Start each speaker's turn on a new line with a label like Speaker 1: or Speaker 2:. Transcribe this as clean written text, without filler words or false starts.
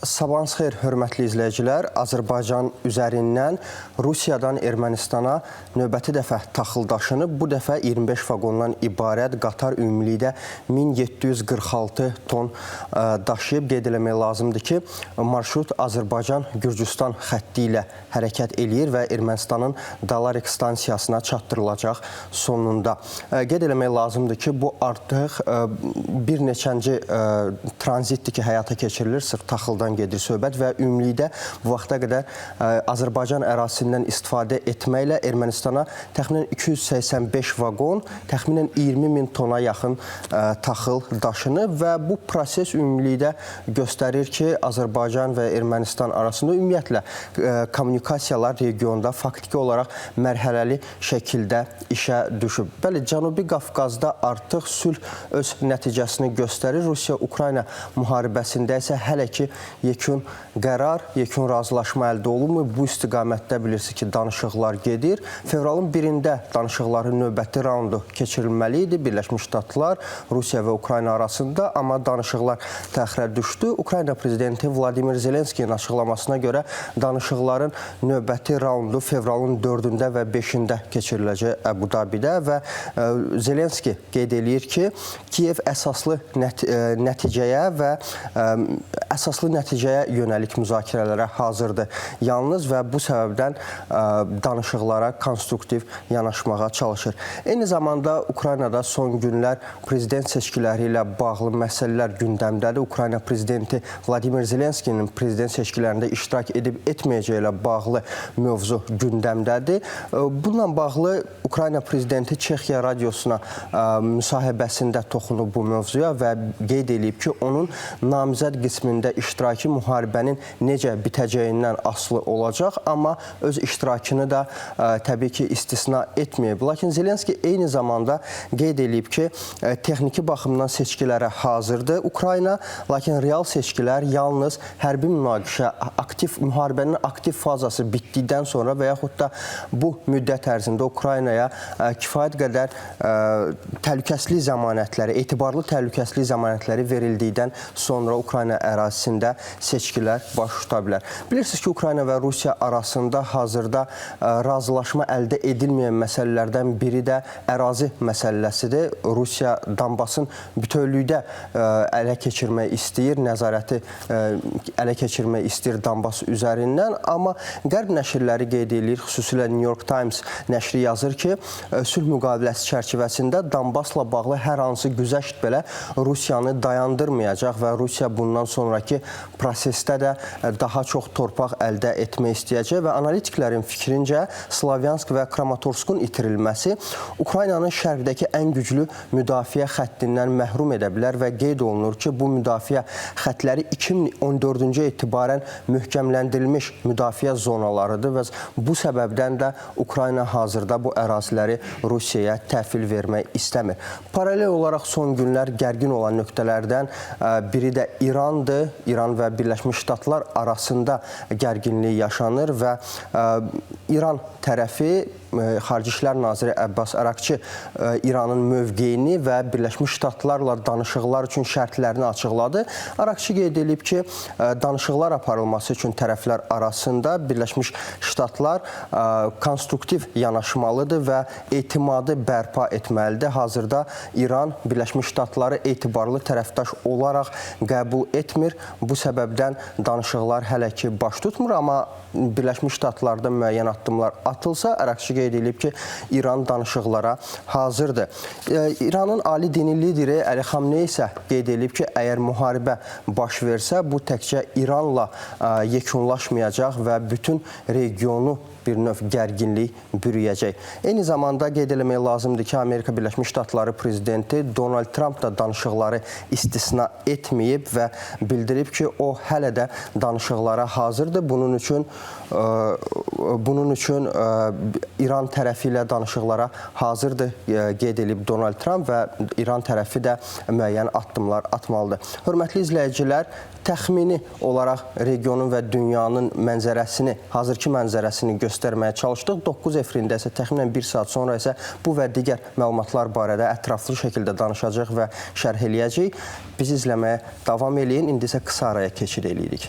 Speaker 1: Sabahınız xeyir, hörmətli izləyicilər. Azərbaycan üzərindən Rusiyadan Ermənistana növbəti dəfə taxıl daşınıb. Bu dəfə 25 vaqondan ibarət qatar ümumilikdə 1746 ton daşıyıb. Qeyd eləmək lazımdır ki, marşrut Azərbaycan-Gürcüstan xətti ilə hərəkət eləyir və Ermənistanın Dalarik stansiyasına çatdırılacaq sonunda. Qeyd eləmək lazımdır ki, bu artıq bir neçənci tranzitdir ki, həyata keçirilir, sırf taxıldan gedir söhbət və ümumilikdə bu vaxta qədər Azərbaycan ərazisindən istifadə etməklə Ermənistana təxminən 285 vaqon, təxminən 20.000 tona yaxın taxıl daşınıb və bu proses ümumilikdə göstərir ki, Azərbaycan və Ermənistan arasında ümumiyyətlə kommunikasiyalar regionda faktiki olaraq mərhələli şəkildə işə düşüb. Bəli, Cənubi Qafqazda artıq sülh öz nəticəsini göstərir. Rusiya-Ukrayna müharibəsində isə hələ ki yekun qərar, yekun razılaşma əldə olunmur. Bu istiqamətdə bilirsiniz ki, danışıqlar gedir. Fevralın 1-də danışıqların növbəti raundu keçirilməli idi. Birləşmiş Ştatlar, Rusiya və Ukrayna arasında, amma danışıqlar təxirə düşdü. Ukrayna prezidenti Vladimir Zelenskinin açıqlamasına görə danışıqların növbəti raundu fevralın 4-də və 5-də keçiriləcək Əbu-Dabidə və Zelenski qeyd eləyir ki, Kiyev əsaslı nəticəyə yönəlik müzakirələrə hazırdır yalnız və bu səbəbdən danışıqlara konstruktiv yanaşmağa çalışır. Eyni zamanda Ukraynada son günlər prezident seçkiləri ilə bağlı məsələlər gündəmdədir. Ukrayna prezidenti Vladimir Zelenskinin prezident seçkilərində iştirak edib etməyəcəyi ilə bağlı mövzu gündəmdədir. Bununla bağlı Ukrayna prezidenti Çexiya radiosuna müsahibəsində toxunub bu mövzuya və qeyd edib ki, onun namizəd qismində iştirakı müharibənin necə bitəcəyindən asılı olacaq, amma öz iştirakını da təbii ki, istisna etməyib. Lakin Zelenski eyni zamanda qeyd edib ki, texniki baxımdan seçkilərə hazırdır Ukrayna, lakin real seçkilər yalnız hərbi münaqişə, müharibənin aktiv fazası bitdikdən sonra və yaxud da bu müddət ərzində Ukraynaya kifayət qədər təhlükəsizlik zəmanətləri, etibarlı təhlükəsizlik zəmanətləri verildikdən sonra Ukrayna ərazisində seçkilər baş tuta bilər. Bilirsiniz ki, Ukrayna və Rusiya arasında hazırda razılaşma əldə edilməyən məsələlərdən biri də ərazi məsələsidir. Rusiya Donbasın bütövlükdə ələ keçirmək istəyir, nəzarəti ələ keçirmək istəyir Donbas üzərindən, amma qərb nəşrləri qeyd edir, xüsusilə New York Times nəşri yazır ki, sülh müqaviləsi çərçivəsində Donbasla bağlı hər hansı güzəşt belə Rusiyanı dayandırmayacaq və Rusiya bundan sonraki prosesdə də daha çox torpaq əldə etmək istəyəcək və analitiklərin fikrincə Slavyansk və Kramatorskun itirilməsi Ukraynanın şərqdəki ən güclü müdafiə xəttindən məhrum edə bilər və qeyd olunur ki, bu müdafiə xətləri 2014-cü etibarən möhkəmləndirilmiş müdafiə zonalarıdır və bu səbəbdən də Ukrayna hazırda bu əraziləri Rusiyaya təhvil vermək istəmir. Paralel olaraq son günlər gərgin olan nöqtələrdən biri də İrandır. İran və Birləşmiş Ştatlar arasında gərginlik yaşanır və İran tərəfi Xarici İşlər Naziri Əbbas Əraqçı İranın mövqeyini və Birləşmiş Ştatlarla danışıqlar üçün şərtlərini açıqladı. Əraqçı qeyd edib ki, danışıqlar aparılması üçün tərəflər arasında Birləşmiş Ştatlar konstruktiv yanaşmalıdır və etimadı bərpa etməlidir. Hazırda İran Birləşmiş Ştatları etibarlı tərəfdaş olaraq qəbul etmir. Bu səbəbdən danışıqlar hələ ki baş tutmur, amma Birləşmiş Ştatlarda müəyyən addımlar atılsa, Əraqçı qeyd edib ki, İran danışıqlara hazırdır. İranın ali dini lideri Əli Xamneyi isə qeyd edib ki, əgər müharibə baş versə, bu təkcə İranla yekunlaşmayacaq və bütün regionu bir növ gərginlik bürüyəcək. Eyni zamanda qeyd eləmək lazımdır ki, Amerika Birləşmiş Ştatları prezidenti Donald Trump da danışıqları istisna etməyib və bildirib ki, o hələ də danışıqlara hazırdır. Bunun üçün İran tərəfi ilə danışıqlara hazırdır qeyd edib Donald Trump və İran tərəfi də müəyyən addımlar atmalıdır. Hörmətli izləyicilər, təxmini olaraq regionun və dünyanın mənzərəsini, hazırki mənzərəsini göstərməyə çalışdıq. 9 efirində isə təxminən 1 saat sonra isə bu və digər məlumatlar barədə ətraflı şəkildə danışacaq və şərh eləyəcəyik. Bizi izləməyə davam eləyin. İndi isə qısa araya keçid eləyirik.